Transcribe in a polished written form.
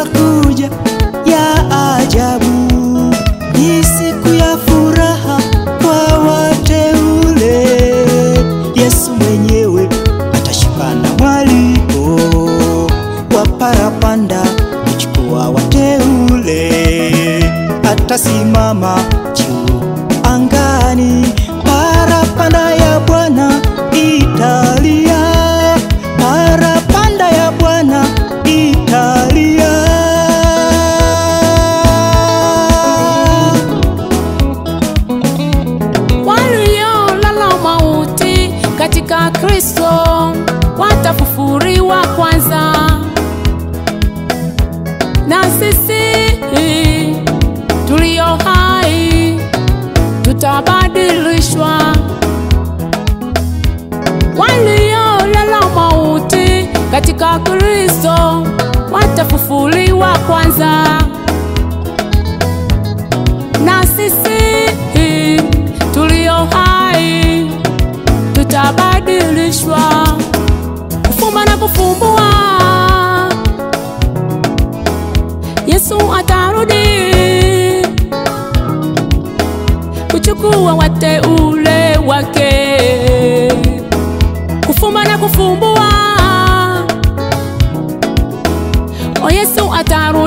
inakuja ya ajabu, ni siku ya furaha kwa wateule. Yesu mwenyewe atashuka na mwaliko wa parapanda kuchukua wateule. Atasimama juu angani, parapanda ya Bwana italia, parapanda ya Bwana italia. Waliolala mauti katika Kristo watafufuriwa kwanza, na sisi tulio hai tutabadilishwa. Waliolala mauti katika Kristo watafufuliwa kwanza, na sisi tulio hai tutabadilishwa. Kufumba na kufumbua, Yesu atarudi kuchukua wateule wake. Kufumba na kufumbua, Yesu atarudi